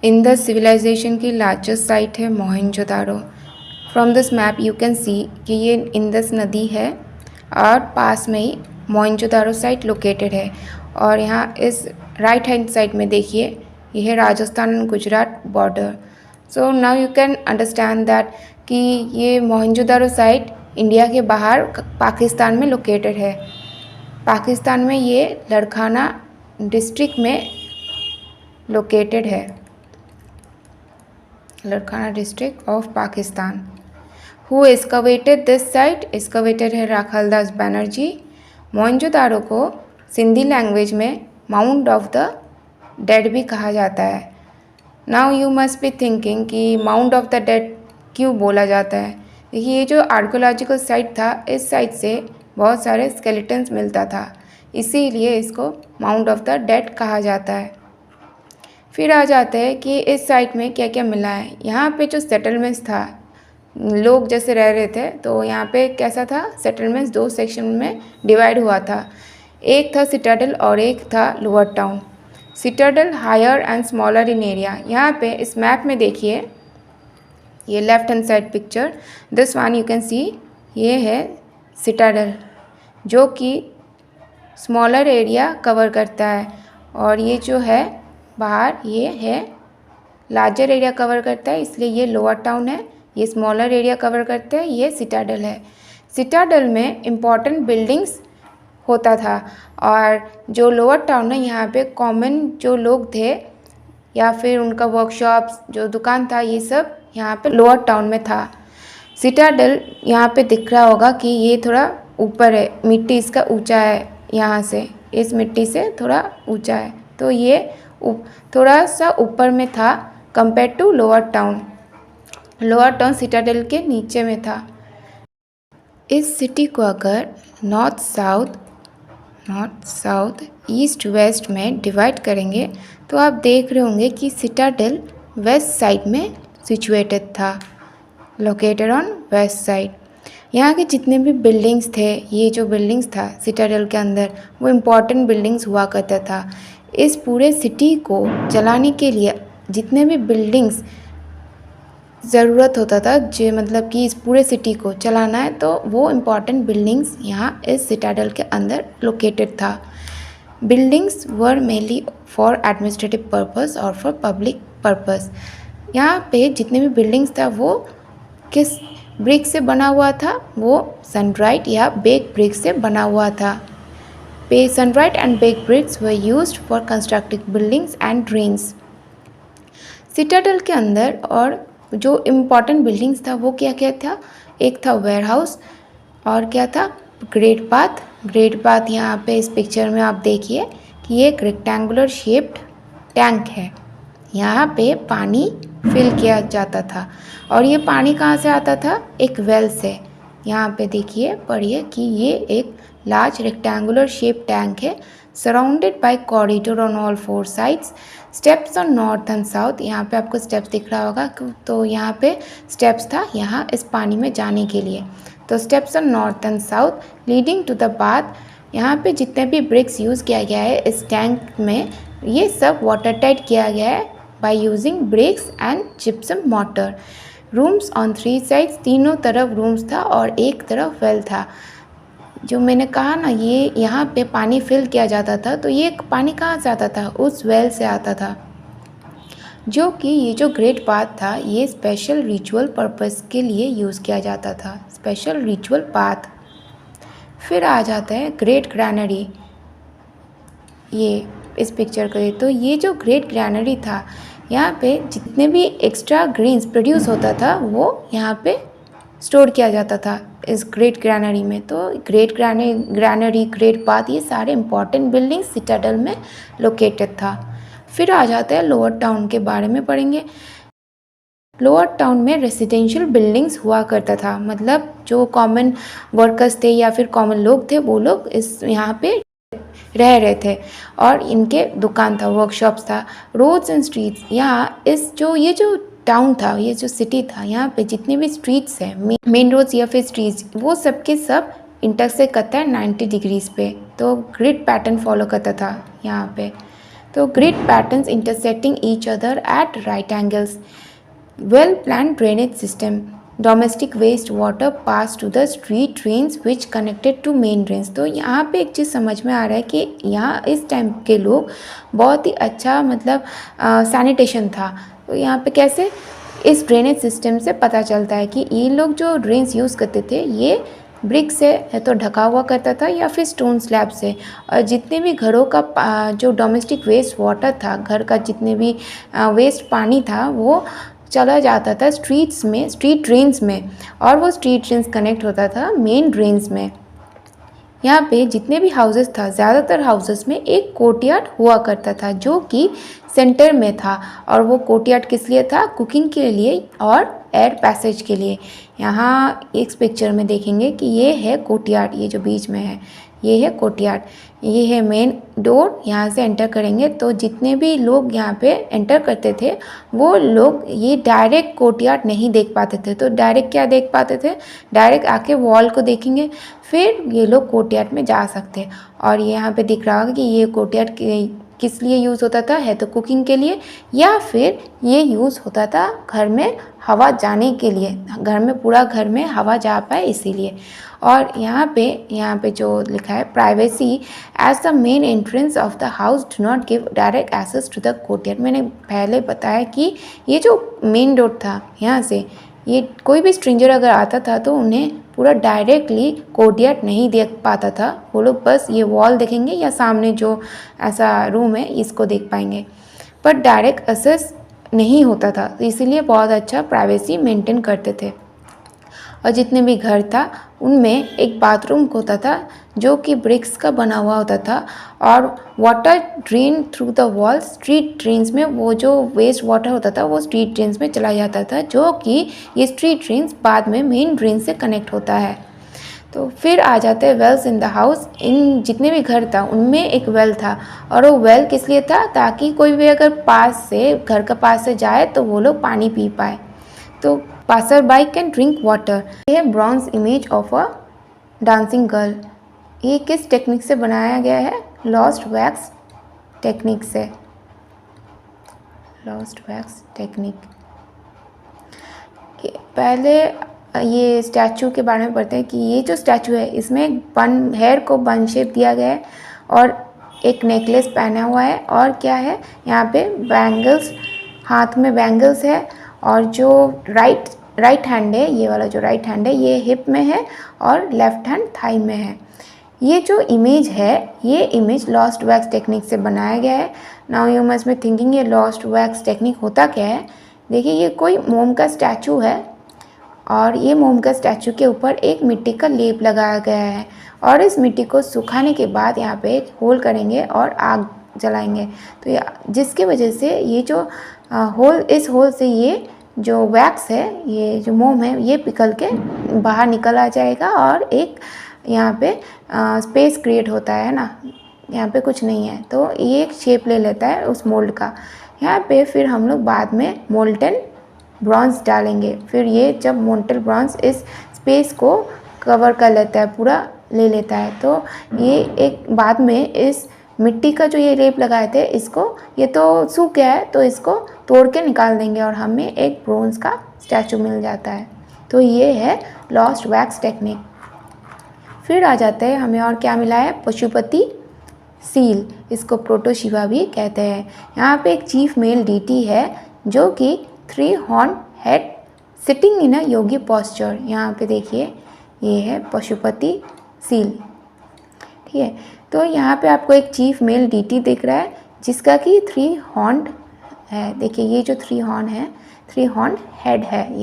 Indus civilisation की largest site है Mohenjodaro. From this map you can सी कि ये इंडस नदी है और पास में ही मोहनजोदारो साइट लोकेटेड है। और यहाँ इस राइट हैंड साइड में देखिए, ये है Rajasthan and Gujarat border. So now you can understand that कि ये मोहनजोदारो साइट इंडिया के बाहर पाकिस्तान में लोकेटेड है। पाकिस्तान में ये लड़खाना डिस्ट्रिक्ट में लोकेटेड है, Larkana district of Pakistan. Who excavated this site? Excavated है राखालदास बनर्जी। मोहनजोदारो को सिंधी लैंग्वेज में माउंट ऑफ द डेड भी कहा जाता है। Now you must be thinking कि माउंट ऑफ द डेड क्यों बोला जाता है। देखिए, ये जो आर्कोलॉजिकल साइट था, इस साइट से बहुत सारे स्केलेटन्स मिलता था, इसीलिए इसको माउंट ऑफ द डेड कहा जाता है। फिर आ जाते हैं कि इस साइट में क्या क्या मिला है। यहाँ पे जो सेटलमेंट्स था, लोग जैसे रह रहे थे, तो यहाँ पे कैसा था, सेटलमेंट्स दो सेक्शन में डिवाइड हुआ था। एक था सिटाडल और एक था lower town. Citadel higher and smaller in area. यहाँ पे इस मैप में देखिए, ये left hand side picture, this one you can see, ये है सिटाडल जो कि स्मॉलर एरिया कवर करता है, और ये जो है बाहर, ये है लार्जर एरिया कवर करता है, इसलिए ये लोअर टाउन है। ये स्मॉलर एरिया कवर करते हैं, ये सिटाडल है। सिटाडल में इम्पॉर्टेंट बिल्डिंग्स होता था, और जो लोअर टाउन है, यहाँ पे कॉमन जो लोग थे या फिर उनका वर्कशॉप्स जो दुकान था, ये सब यहाँ पे लोअर टाउन में था। सिटाडल यहाँ पे दिख रहा होगा कि ये थोड़ा ऊपर है, मिट्टी इसका ऊंचा है, यहाँ से इस मिट्टी से थोड़ा ऊंचा है, तो ये थोड़ा सा ऊपर में था compare to lower town. Lower town citadel के नीचे में था। इस सिटी को अगर नॉर्थ साउथ ईस्ट वेस्ट में डिवाइड करेंगे तो आप देख रहे होंगे कि सिटाडल वेस्ट साइड में सिचुएटेड था, लोकेटेड ऑन वेस्ट साइड। यहाँ के जितने भी बिल्डिंग्स थे, ये जो बिल्डिंग्स था सिटाडल के अंदर, वो इम्पॉर्टेंट बिल्डिंग्स हुआ करता था। इस पूरे सिटी को चलाने के लिए जितने भी बिल्डिंग्स ज़रूरत होता था, जो मतलब कि इस पूरे सिटी को चलाना है, तो वो इम्पॉर्टेंट बिल्डिंग्स यहाँ इस सिटाडल के अंदर लोकेटेड था। Buildings were mainly for administrative purpose और फॉर पब्लिक पर्पस। यहाँ पे जितने भी बिल्डिंग्स था वो किस ब्रिक से बना हुआ था? वो सनराइट या बेक ब्रिक से बना हुआ था। Sun dried and bake bricks were used for constructing buildings and drains. Citadel के अंदर और जो इम्पॉर्टेंट बिल्डिंग्स था वो क्या क्या था? एक था वेयर हाउस, और क्या था? Great path. ग्रेट पाथ यहाँ पे इस पिक्चर में आप देखिए कि ये एक रेक्टेंगुलर शेप्ड टैंक है। यहाँ पे पानी फिल किया जाता था, और ये पानी कहाँ से आता था? एक वेल से। यहाँ पे देखिए, पढ़िए कि ये एक लार्ज रेक्टेंगुलर शेप टैंक है, surrounded by corridor on all four sides, steps on north and south. यहाँ पे आपको स्टेप्स दिख रहा होगा, तो यहाँ पे स्टेप्स था यहाँ इस पानी में जाने के लिए, तो steps on north and south leading to the bath. यहाँ पे जितने भी ब्रिक्स यूज़ किया गया है इस टैंक में, ये सब वाटर टाइट किया गया है by using bricks and gypsum mortar. Rooms on three sides, तीनों तरफ रूम्स था और एक तरफ वेल था। जो मैंने कहा ना, ये यहाँ पे पानी फिल किया जाता था, तो ये पानी कहाँ से आता था? उस वेल से आता था। जो कि ये जो ग्रेट पाथ था, ये स्पेशल रिचुअल पर्पस के लिए यूज़ किया जाता था, स्पेशल रिचुअल पाथ। फिर आ जाता है ग्रेट ग्रैनरी। ये इस पिक्चर को, तो ये जो ग्रेट ग्रैनरी था, यहाँ पे जितने भी एक्स्ट्रा ग्रेन्स प्रोड्यूस होता था वो यहाँ पे स्टोर किया जाता था इस ग्रेट ग्रैनरी में। तो ग्रेट ग्रैनरी, ग्रेट पाथ, ये सारे इंपॉर्टेंट बिल्डिंग्स सिटाडल में लोकेटेड था। फिर आ जाते हैं लोअर टाउन के बारे में पढ़ेंगे। लोअर टाउन में रेसिडेंशियल बिल्डिंग्स हुआ करता था, मतलब जो कॉमन वर्कर्स थे या फिर कॉमन लोग थे, वो लोग इस यहाँ पे रह रहे थे, और इनके दुकान था, वर्कशॉप्स था। रोड्स एंड स्ट्रीट्स, यहाँ इस जो ये जो टाउन था, ये जो सिटी था, यहाँ पे जितने भी स्ट्रीट्स हैं, मेन रोड्स या फिर स्ट्रीट्स, वो सब के सब इंटरसेक्ट करता है 90 डिग्रीज पे, तो ग्रिड पैटर्न फॉलो करता था यहाँ पे। तो grid patterns intersecting each other at right angles, well plan drainage system, domestic waste water pass to the street drains which connected to main drains. तो यहाँ पे एक चीज़ समझ में आ रहा है कि यहाँ इस टाइम के लोग बहुत ही अच्छा मतलब सैनिटेशन था। तो यहाँ पे कैसे इस ड्रेनेज सिस्टम से पता चलता है कि ये लोग जो ड्रेन्स यूज़ करते थे ये ब्रिक से है तो ढका हुआ करता था या फिर स्टोन स्लैब से, और जितने भी घरों का जो डोमेस्टिक वेस्ट वाटर था, घर का जितने भी वेस्ट पानी था वो चला जाता था स्ट्रीट्स में, स्ट्रीट ड्रेन्स में, और वो स्ट्रीट ड्रेन्स कनेक्ट होता था मेन ड्रेन्स में। यहाँ पे जितने भी हाउसेस था, ज़्यादातर हाउसेस में एक कोर्टयार्ड हुआ करता था जो कि सेंटर में था, और वो कोर्टयार्ड किस लिए था? कुकिंग के लिए और एयर पैसेज के लिए। यहाँ इस पिक्चर में देखेंगे कि ये है कोर्टयार्ड, ये जो बीच में है ये है कोर्टयार्ड, ये है मेन डोर। यहाँ से एंटर करेंगे तो जितने भी लोग यहाँ पे एंटर करते थे वो लोग ये डायरेक्ट कोर्टयार्ड नहीं देख पाते थे। तो डायरेक्ट क्या देख पाते थे? डायरेक्ट आके वॉल को देखेंगे, फिर ये लोग कोर्टयार्ड में जा सकते हैं। और यहाँ पे दिख रहा होगा कि ये कोर्टयार्ड किस लिए यूज़ होता था? है तो कुकिंग के लिए, या फिर ये यूज़ होता था घर में हवा जाने के लिए, घर में पूरा घर में हवा जा पाए इसीलिए। और यहाँ पे जो लिखा है privacy as the main entrance of the house do not give direct access to the courtyard. मैंने पहले बताया कि ये जो मेन डोर था यहाँ से, ये कोई भी स्ट्रेंजर अगर आता था तो उन्हें पूरा डायरेक्टली कोर्टयार्ड नहीं देख पाता था। वो लोग बस ये वॉल देखेंगे या सामने जो ऐसा रूम है इसको देख पाएंगे, पर डायरेक्ट एक्सेस नहीं होता था। तो इसीलिए बहुत अच्छा प्राइवेसी मेंटेन करते थे। और जितने भी घर था उनमें एक बाथरूम होता था जो कि ब्रिक्स का बना हुआ होता था, और water drain through the wall, street drains में वो जो वेस्ट वाटर होता था वो स्ट्रीट ड्रेन्स में चला जाता था, जो कि ये स्ट्रीट ड्रेन्स बाद में मेन ड्रेन से कनेक्ट होता है। तो फिर आ जाते हैं वेल्स इन द हाउस। इन जितने भी घर था उनमें एक वेल था, और वो वेल किस लिए था? ताकि कोई भी अगर घर का पास से जाए तो वो लोग पानी पी पाए। तो passer by can drink water. ये है bronze image of a dancing girl. ये किस टेक्निक से बनाया गया है? लॉस्ट वैक्स टेक्निक से। Lost wax technique. पहले ये स्टैचू के बारे में पढ़ते हैं कि ये जो स्टैचू है इसमें हेयर को बन शेप दिया गया है, और एक नेकलेस पहना हुआ है, और क्या है यहाँ पे बैंगल्स, हाथ में बैंगल्स है, और जो राइट हैंड है, ये वाला जो राइट हैंड है ये हिप में है और लेफ्ट हैंड थाई में है। ये जो इमेज है ये इमेज लॉस्ट वैक्स टेक्निक से बनाया गया है। Now you must be thinking ये लॉस्ट वैक्स टेक्निक होता क्या है? देखिए ये कोई मोम का स्टैचू है, और ये मोम का स्टैचू के ऊपर एक मिट्टी का लेप लगाया गया है, और इस मिट्टी को सुखाने के बाद यहाँ पे एक होल करेंगे और आग जलाएंगे। तो जिसकी वजह से ये जो इस होल से ये जो वैक्स है, ये जो मोम है, ये पिघल के बाहर निकल आ जाएगा, और एक यहाँ पे स्पेस क्रिएट होता है ना, यहाँ पे कुछ नहीं है तो ये एक शेप ले लेता है उस मोल्ड का। यहाँ पे फिर हम लोग बाद में मोल्टन ब्रॉन्ज डालेंगे। फिर ये जब मोल्टन ब्रॉन्ज इस स्पेस को कवर कर लेता है, पूरा ले लेता है, तो ये एक बाद में इस मिट्टी का जो ये लेप लगाए थे इसको, ये तो सूख गया है तो इसको तोड़ के निकाल देंगे और हमें एक ब्रोंज का स्टैचू मिल जाता है। तो ये है लॉस्ट वैक्स टेक्निक। फिर आ जाते हैं हमें और क्या मिला है? पशुपति सील, इसको प्रोटोशिवा भी कहते हैं। यहाँ पे एक चीफ मेल डीटी है जो कि 3 horn head sitting in a yogi posture. यहाँ पे देखिए ये है पशुपति सील, ठीक है। तो यहाँ पे आपको एक चीफ मेल डीटी दिख रहा है जिसका कि 3 हॉर्न है। देखिए ये जो 3 हॉर्न है, 3 हॉर्न हेड है,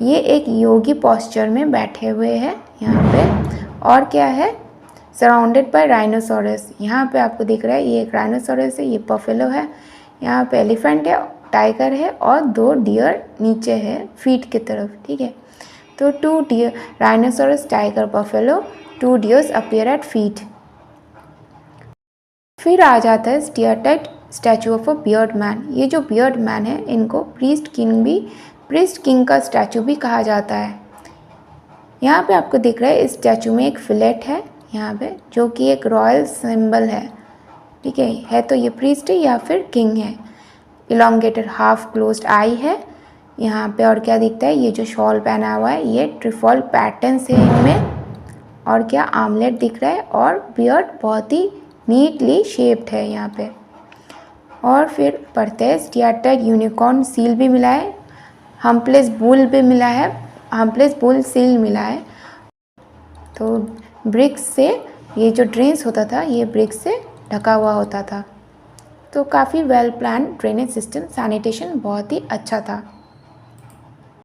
ये एक योगी पॉस्चर में बैठे हुए हैं यहाँ पे। और क्या है? Surrounded by rhinoceros. यहाँ पे आपको दिख रहा है ये एक राइनोसोरस है, ये बफेलो है, यहाँ पे एलिफेंट है, टाइगर है, और 2 डियर नीचे है फीट की तरफ, ठीक है। तो 2 deer, rhinoceros, tiger, buffalo, 2 deers appear at feet. फिर आ जाता है steatite statue of a beard man. ये जो बियर्ड मैन है इनको प्रीस्ट किंग का स्टैचू भी कहा जाता है। यहाँ पे आपको दिख रहा है इस स्टैचू में एक फिलेट है यहाँ पे, जो कि एक रॉयल सिंबल है। ठीक है तो ये प्रीस्ट है या फिर किंग है। इलोंगेटेड हाफ क्लोज्ड आई है यहाँ पे। और क्या दिखता है, ये जो शॉल पहना हुआ है ये ट्रिफॉल पैटर्न से इनमें। और क्या आमलेट दिख रहा है और बियर्ड बहुत ही नीटली शेप्ड है यहाँ पे। और फिर पढ़ते हैं स्टियाटेड यूनिकॉर्न सील भी मिला है, हम्पलेस बुल भी मिला है, हम्पलेस बुल सील मिला है। तो ब्रिक्स से ये जो ड्रेन्स होता था ये ब्रिक्स से ढका हुआ होता था। तो काफ़ी well plan drainage system, sanitation बहुत ही अच्छा था।